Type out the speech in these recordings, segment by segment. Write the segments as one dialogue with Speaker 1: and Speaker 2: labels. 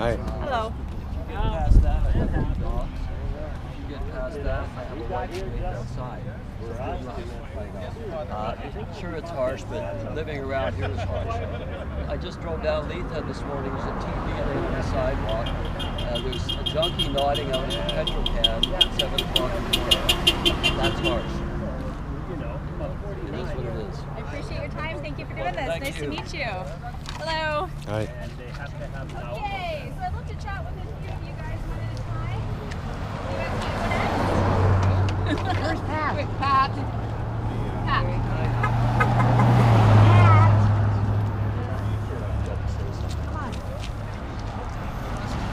Speaker 1: Hi.
Speaker 2: Hello.
Speaker 3: Past that, I have a dog. If you get past that, I have a white snake outside. Sure, it's harsh, but living around here is harsh. I just drove down Letha this morning. There's a TV on the sidewalk. There's a junkie nodding out in a petrol can at 7 o'clock in the morning. That's harsh. It is what it is.
Speaker 2: I appreciate your time. Thank you for doing this.
Speaker 3: Thank
Speaker 2: nice
Speaker 3: you.
Speaker 2: to meet you. Hello.
Speaker 1: Hi.
Speaker 2: Okay, so I'd love to chat with a few of you guys one at a time. You guys want to go next? Where's Pat? With Pat. Pat. Come on.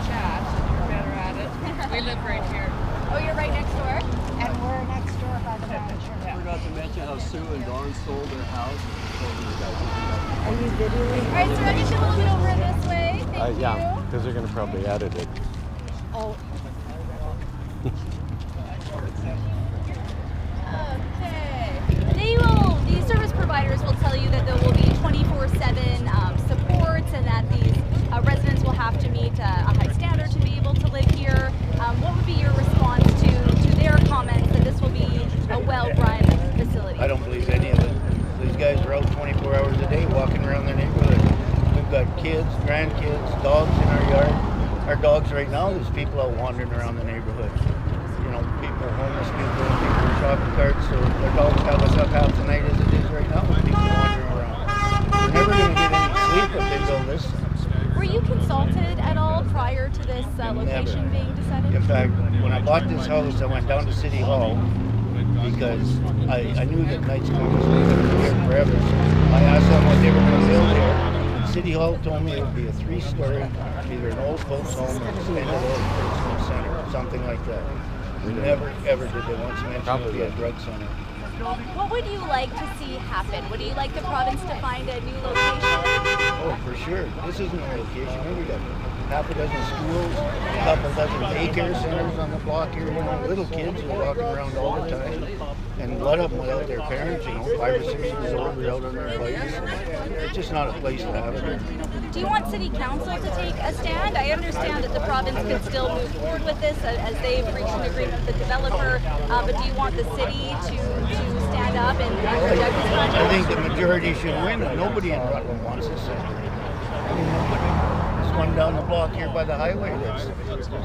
Speaker 4: Chat, you're better at it. We live right here.
Speaker 2: Oh, you're right next door?
Speaker 5: And we're next door by the ranch.
Speaker 3: I forgot to mention how Sue and Dawn sold their house.
Speaker 5: Are you videoing?
Speaker 2: All right, so I get you a little bit over this way. Thank you.
Speaker 1: Yeah, because they're going to probably edit it.
Speaker 5: Oh,
Speaker 2: Okay. These service providers will tell you that there will be 24/7 support and that these residents will have to meet a high standard to be able to live here. What would be your response to their comments that this will be a well-run facility?
Speaker 6: I don't believe any of it. These guys are out 24 hours a day walking around their neighborhood. We've got kids, grandkids, dogs in our yard. Our dogs right now, there's people out wandering around the neighborhood. You know, people, homeless people, people in shopping carts, so their dogs have us up half the night as it is right now with people wandering around. We're never going to get any sleep if they build this.
Speaker 2: Were you consulted at all prior to this location being decided?
Speaker 6: In fact, when I bought this house, I went down to City Hall because I knew that Knights Club was going to be here forever. I asked them what they were going to build here. And City Hall told me it would be a 3-story, either an old folks home or an extended old folks home center, something like that. Never, ever did they once mention it would be a drug center.
Speaker 2: What would you like to see happen? Would you like the province to find a new location?
Speaker 6: Oh, for sure. This isn't a location. We got half a dozen schools, a couple dozen daycare centers on the block here. You know, little kids are walking around all the time. And a lot of them without their parents, you know, 5 or 6 years old, they're out on their bikes. It's just not a place to have it.
Speaker 2: Do you want City Council to take a stand? I understand that the province could still move forward with this as they've reached an agreement with the developer, but do you want the city to stand up and reject this project?
Speaker 6: I think the majority should win, and nobody in Rutland wants this center. I mean, nobody. There's one down the block here by the highway that's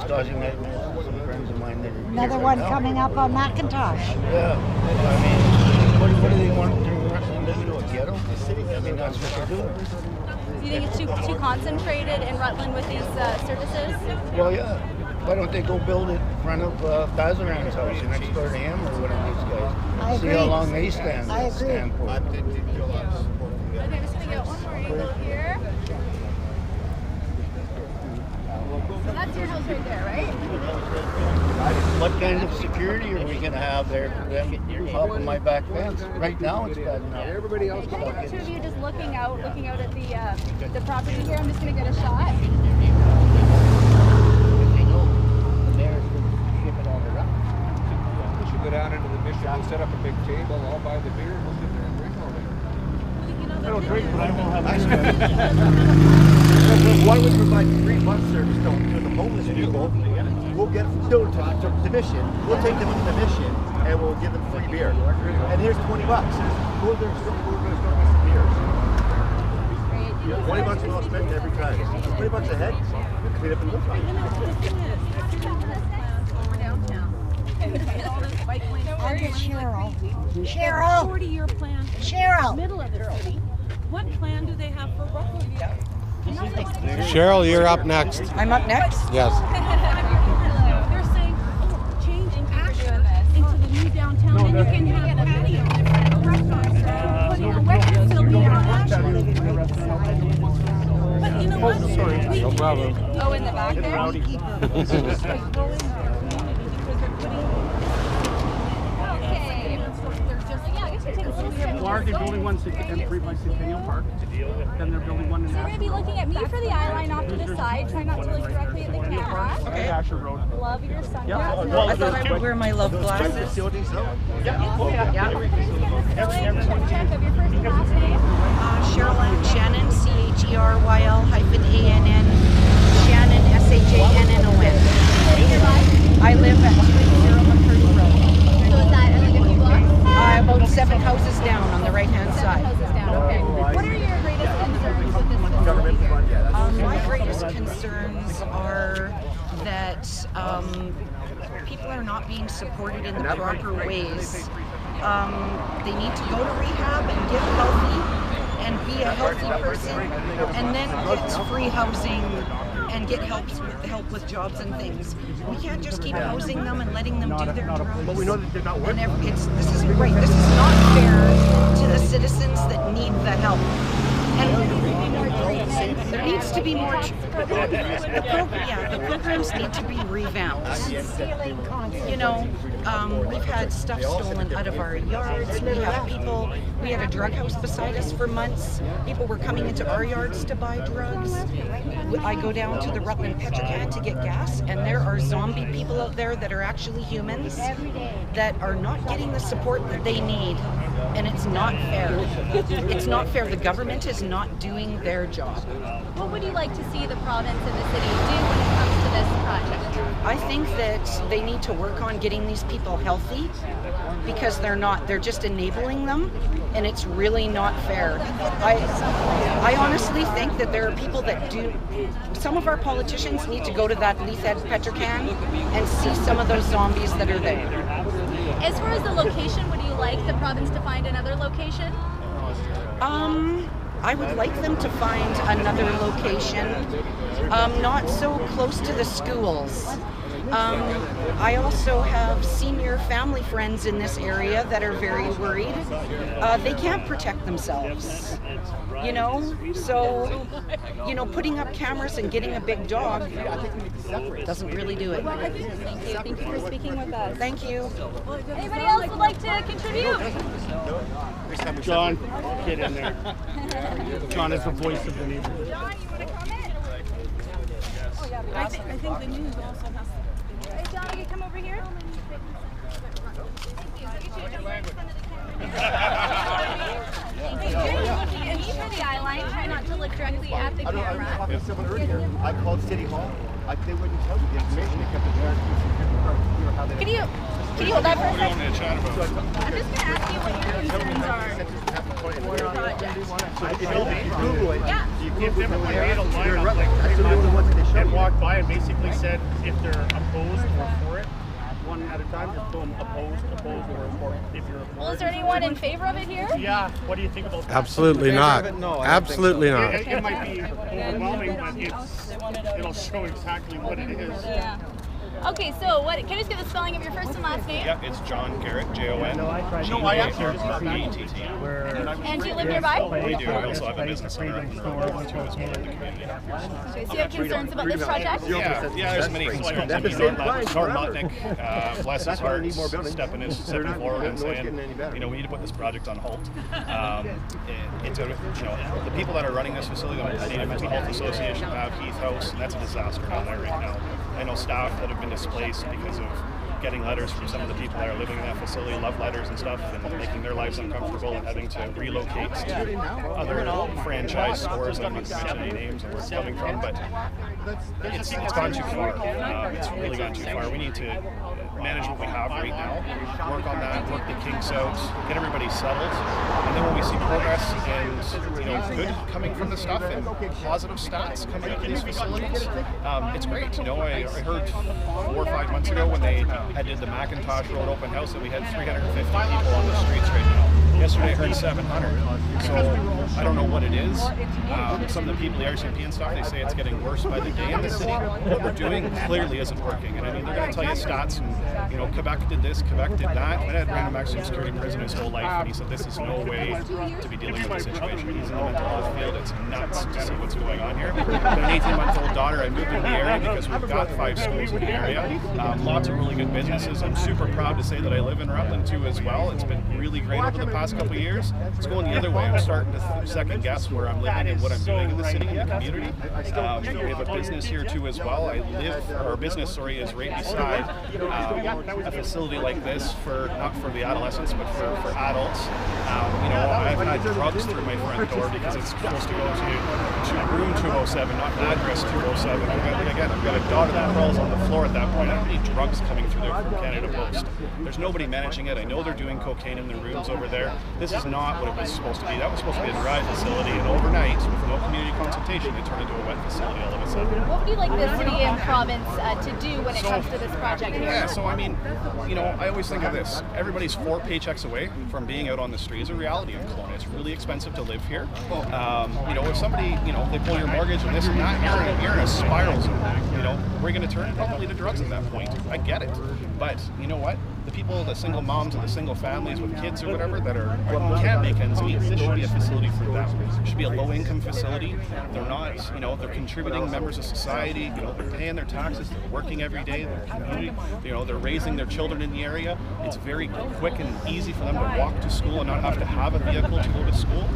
Speaker 6: causing nightmares. Some friends of mine that are
Speaker 5: another one coming up on Macintosh.
Speaker 6: Yeah, I mean, what do they want to turn Rutland into a ghetto? I mean, that's what they're doing.
Speaker 2: Do you think it's too concentrated in Rutland with these services?
Speaker 6: Well, yeah. Why don't they go build it in front of Bazaran's house next door to him or one of these guys?
Speaker 5: I
Speaker 6: See
Speaker 5: agree.
Speaker 6: how long they stand
Speaker 5: I agree.
Speaker 6: stand for.
Speaker 2: Okay, I'm just going to get one more angle here. So that's your house right there, right?
Speaker 6: What kind of security are we going to have there for them popping my back fence? Right now it's bad enough.
Speaker 2: Everybody else. Can I get two of you just looking out at the property here? I'm just going to get a shot.
Speaker 6: If they know the mayor's going to ship it all around.
Speaker 7: We should go down into the mission, we'll set up a big table, I'll buy the beer, we'll sit there and drink all day.
Speaker 8: I don't drink, but I won't have ice cream. Why don't we provide 3 months service to the homeless people? We'll get them to the mission. We'll take them to the mission and we'll give them free beer. And here's $20. Go there, some beers. $20 well spent every time. $20 a head. We clean up and look
Speaker 5: I'll get Cheryl. Cheryl!
Speaker 4: 40-year plan.
Speaker 5: Cheryl!
Speaker 4: Middle of the city. What plan do they have for Rutland?
Speaker 1: Cheryl, you're up next.
Speaker 4: I'm up next?
Speaker 1: Yes.
Speaker 4: They're saying, changing action into the new downtown, and you can have patio in front of restaurants. Putting a wet facility on action. But you know what?
Speaker 1: No problem.
Speaker 2: Oh, in the back there? Okay.
Speaker 8: Clark, they're building one and 3 by Centennial Park. Then they're building one in
Speaker 2: So you're going to be looking at me for the eye line off to the side. Try not to look directly at the camera.
Speaker 8: Okay. Asher Road.
Speaker 2: Love your sunglasses.
Speaker 4: I thought I would wear my love glasses.
Speaker 8: Facilities, though?
Speaker 2: Check of your first and last name.
Speaker 4: Cheryl Shannon, CHERYL-ANN, Shannon,
Speaker 9: being supported in the proper ways. They need to go to rehab and get healthy and be a healthy person, and then get free housing and get help with jobs and things. We can't just keep housing them and letting them do their drugs.
Speaker 8: But we know that they're not working.
Speaker 9: This isn't right. This is not fair to the citizens that need the help. And there needs to be more. The programs need to be revamped. You know, we've had stuff stolen out of our yards. We had a drug house beside us for months. People were coming into our yards to buy drugs. I go down to the Rutland Petrocan to get gas, and there are zombie people out there that are actually humans that are not getting the support that they need. And it's not fair. It's not fair. The government is not doing their job.
Speaker 2: What would you like to see the province and the city do when it comes to this project?
Speaker 9: I think that they need to work on getting these people healthy, because they're just enabling them, and it's really not fair. I honestly think that there are people that do. Some of our politicians need to go to that Leithhead Petrocan and see some of those zombies that are there.
Speaker 2: As far as the location, would you like the province to find another location?
Speaker 9: I would like them to find another location, not so close to the schools. I also have senior family friends in this area that are very worried. They can't protect themselves, you know? So, you know, putting up cameras and getting a big dog doesn't really do it.
Speaker 2: Thank you. Thank you for speaking with us.
Speaker 9: Thank you.
Speaker 2: Anybody else would like to contribute?
Speaker 10: John, get in there. John is the voice of the neighborhood.
Speaker 2: John, you want to comment?
Speaker 4: I think the news also has to.
Speaker 2: Hey, John, can you come over here? Thank you. You two jump right in front of the camera. Hey, you're looking at me for the eye line. Try not to look directly at the
Speaker 8: I was
Speaker 2: camera.
Speaker 8: talking to someone earlier. I called City Hall. They wouldn't tell me the information. They kept it there.
Speaker 2: Can you hold that for a second? I'm just going to ask you what your concerns are for the project.
Speaker 8: Google it.
Speaker 2: Yeah.
Speaker 10: If everyone made a lineup like pretty much and walked by and basically said if they're opposed or for it, one at a time, just boom, opposed, or for it. If you're opposed.
Speaker 2: Well, is there anyone in favor of it here?
Speaker 10: Yeah. What do you think about that?
Speaker 1: Absolutely not.
Speaker 7: No,
Speaker 1: Absolutely not.
Speaker 10: It might be overwhelming, but it'll show exactly what it is.
Speaker 2: Yeah. Okay, so can I just get the spelling of your first and last name?
Speaker 11: Yep, it's John Garrett, J-O-N.
Speaker 2: And do you live nearby?
Speaker 11: We do. We also have a business center up in Rutland too, as well in the community.
Speaker 2: Okay, so you have concerns about this project?
Speaker 11: Yeah, there's many concerns. I mean, Norm Lotnick, bless his heart, stepping forward and saying, you know, we need to put this project on hold. The people that are running this facility, the Canadian Mental Health Association, have Heath House, and that's a disaster down there right now. I know staff that have been displaced because of getting letters from some of the people that are living in that facility, love letters and stuff, and making their lives uncomfortable and having to relocate to other franchise stores. I'm not going to mention any names and where it's coming from, but it's gone too far. It's really gone too far. We need to manage what we have right now, work on that, work the kinks out, get everybody settled, and then when we see progress and good coming from the stuff and positive stats coming up in these facilities, it's great. I heard 4 or 5 months ago when they did the Macintosh Road open house that we had 350 people on the streets right now. Yesterday I heard 700. So I don't know what it is. Some of the people, the RCMP and stuff, they say it's getting worse by the day in the city. What we're doing clearly isn't working. And I mean, they're going to tell you stats and, Quebec did this, Quebec did that. I had Random Maximum Security prison his whole life, and he said this is no way to be dealing with the situation. He's in the mental health field. It's nuts to see what's going on here. I've got an 18-month-old daughter. I moved in the area because we've got 5 schools in the area. Lots of really good businesses. I'm super proud to say that I live in Rutland too as well. It's been really great over the past couple of years. It's going the other way. I'm starting to second guess where I'm living and what I'm doing in the city and the community. We have a business here too as well. Our business, is right beside a facility like this not for the adolescents, but for adults. I've had drugs through my front door because it's supposed to go to room 207, not address 207. I've got a daughter that crawls on the floor at that point. I don't need drugs coming through there from Canada Post. There's nobody managing it. I know they're doing cocaine in the rooms over there. This is not what it was supposed to be. That was supposed to be a dry facility, and overnight, with no community consultation, it turned into a wet facility all of a sudden.
Speaker 2: What would you like the city and province to do when it comes to this project here?
Speaker 11: Yeah, so I mean, I always think of this. Everybody's 4 paychecks away from being out on the street. It's a reality in Kelowna. It's really expensive to live here. If somebody, they pull your mortgage and this and that, you're in a spiral zone. We're going to turn probably to drugs at that point. I get it. But you know what? The people, the single moms and the single families with kids or whatever that can't make ends meet, this should be a facility for them. It should be a low-income facility. They're not, they're contributing members of society. They're paying their taxes. They're working every day. They're community. They're raising their children in the area. It's very quick and easy for them to walk to school and not have to have a vehicle to go to school.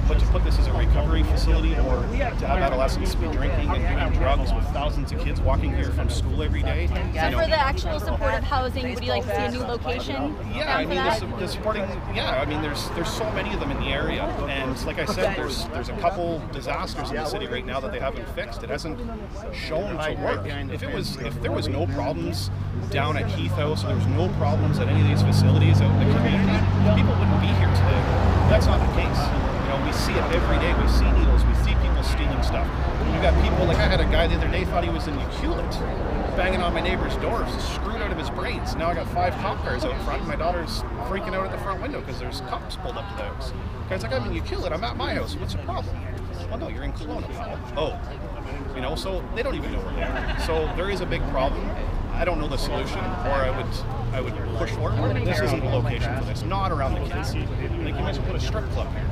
Speaker 11: But to put this as a recovery facility or to have adolescents be drinking and doing drugs with thousands of kids walking here from school every day.
Speaker 2: So for the actual supportive housing, would you like to see a new location?
Speaker 11: Yeah, I mean the supporting. Yeah, I mean there's so many of them in the area, and like I said, there's a couple disasters in the city right now that they haven't fixed. It hasn't shown to work. If there was no problems down at Keith House, or there was no problems at any of these facilities out in the community, people wouldn't be here today. That's not the case. We see it every day. We see needles. We see people stealing stuff. You got people, like I had a guy the other day thought he was in Hewlett, banging on my neighbor's doors, screwed out of his brains. Now I got 5 cop cars out front, and my daughter's freaking out at the front window because there's cops pulled up to the house. Guy's like, I'm in Hewlett. I'm at my house. What's the problem? Well, no, you're in Kelowna, pal. Oh. So they don't even know where they are. So there is a big problem. I don't know the solution, or I would push for it. This isn't the location for this. Not around the kids. Like you mentioned, put a strip club here.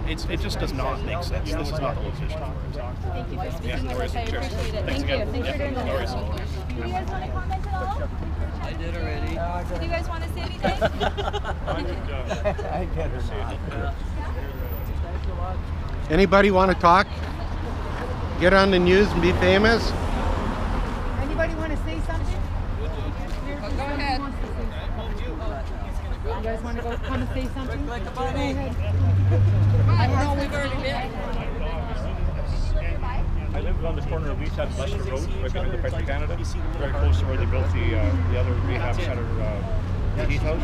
Speaker 11: It just does not make sense. This is not the location for it.
Speaker 2: Thank you for speaking with us. I
Speaker 11: Cheers.
Speaker 2: appreciate it.
Speaker 11: Thanks
Speaker 2: Thank you.
Speaker 11: again.
Speaker 2: Thanks for doing
Speaker 11: No worries.
Speaker 2: this. Do you guys want to comment at all?
Speaker 3: I did already.
Speaker 2: Do you guys want to say anything?
Speaker 8: I get her.
Speaker 1: Anybody want to talk? Get on the news and be famous?
Speaker 4: Anybody want to say something?
Speaker 2: Go ahead.
Speaker 4: You guys want to come and say something? Go ahead.
Speaker 2: No, we've already been.
Speaker 12: I live on the corner of Leaside and Lester Road, right behind the Petro Canada, very close to where they built the other rehab center, the Heath House.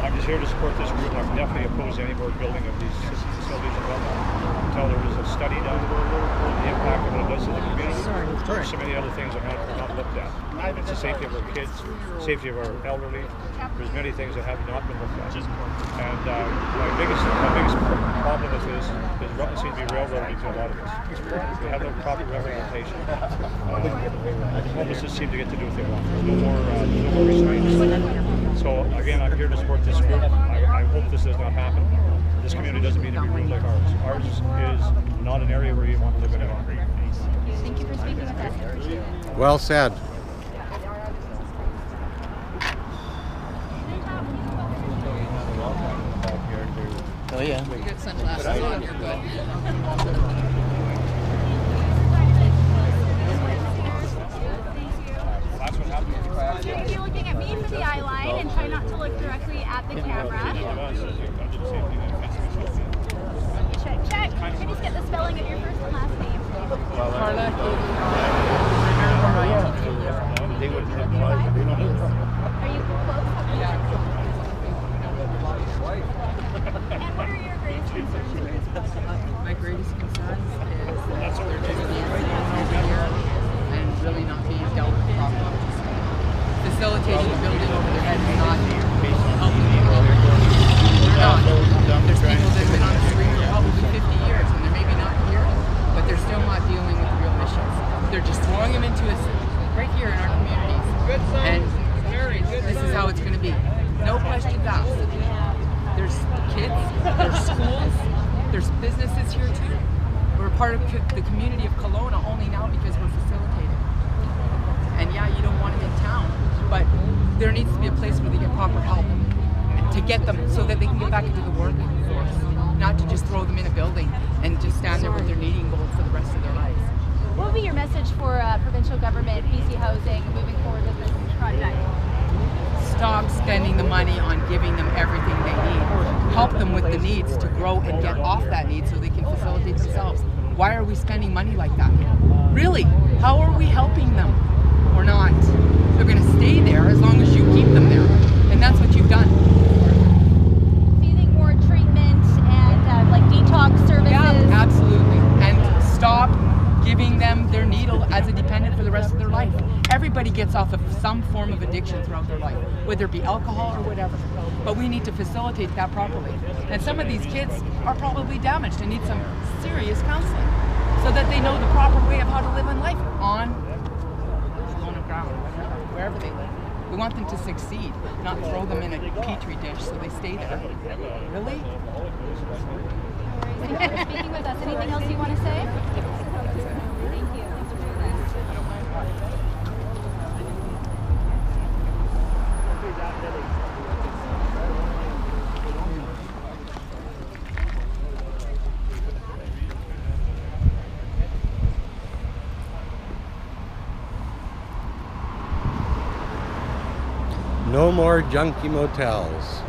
Speaker 12: I'm just here to support this group, and I'm definitely opposed to any more building of these facilities in Belmont until there is a study done on the impact of what it does to the community. There's so many other things that are not looked at. It's the safety of our kids, safety of our elderly. There's many things that have not been looked at. And my biggest problem with this is Rutland seems to be railroading to a lot of this. We have no proper representation. Homelessness seem to get to do what they want. There's no more restraints. So again, I'm here to support this group. I hope this does not happen. This community doesn't need to be ruled like ours. Ours is not an area where you want to live any longer.
Speaker 2: Thank you for speaking with us.
Speaker 1: Well said.
Speaker 6: Oh yeah.
Speaker 13: You get sunglasses on, you're good.
Speaker 2: If you're looking at me for the eye line and try not to look directly at the camera. Check. Can you just get the spelling of your first and last name?
Speaker 13: Carla.
Speaker 6: They would have they don't know.
Speaker 2: Are you close?
Speaker 13: Yeah.
Speaker 2: And what are your greatest concerns in this project?
Speaker 13: My greatest concerns is that they're just being over here and really not being dealt with properly. Facilitating a building over their head is not helping people. They're not. There's people that have been on the street for probably 50 years and they're maybe not here, but they're still not dealing with the real issues. They're just throwing them into us right here in our communities. And this is how it's going to be. No questions asked. There's kids, there's schools, there's businesses here too. We're part of the community of Kelowna only now because we're facilitated. And yeah, you don't want them in town, but there needs to be a place where they get proper help to get them so that they can get back into the workforce, not to just throw them in a building and just stand there with their kneading bowl for the rest of their lives.
Speaker 2: What would be your message for provincial government, BC Housing, moving forward with this project?
Speaker 13: Stop spending the money on giving them everything they need. Help them with the needs to grow and get off that need so they can facilitate themselves. Why are we spending money like that? Really, how are we helping them? Or not? They're going to stay there as long as you keep them there. And that's what you've done.
Speaker 2: Do you think more treatment and like detox services?
Speaker 13: Yeah, absolutely. And stop giving them their needle as a dependent for the rest of their life. Everybody gets off of some form of addiction throughout their life, whether it be alcohol or whatever. But we need to facilitate that properly. And some of these kids are probably damaged and need some serious counseling so that they know the proper way of how to live in life on the ground, wherever they live. We want them to succeed, not throw them in a petri dish so they stay there. Really?
Speaker 2: Thank you for speaking with us. Anything else you want to say? Thank you.
Speaker 1: No more junky motels.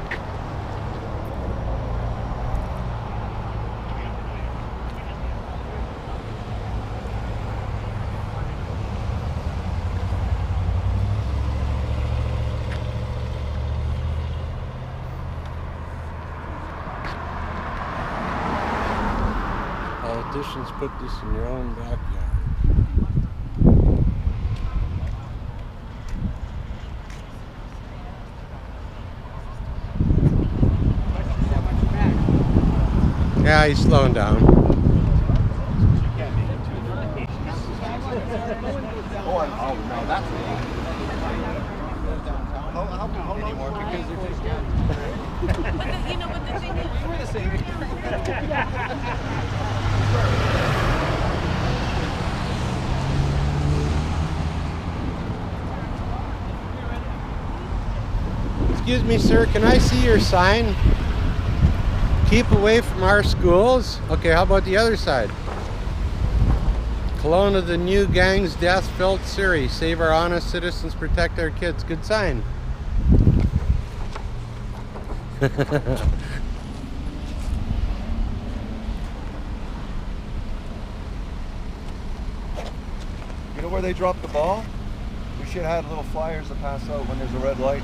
Speaker 1: Politicians put this in your own backyard. Yeah, he's slowing down.
Speaker 8: Oh, no, that's how anymore because they're just
Speaker 4: You know what the thing is?
Speaker 8: we're the same.
Speaker 1: Excuse me, sir, can I see your sign? Keep away from our schools. Okay, how about the other side? Cologne of the new gang's death-filled series. Save our honest citizens, protect our kids. Good sign.
Speaker 8: You know where they dropped the ball? We should have had little flyers to pass out when there's a red light.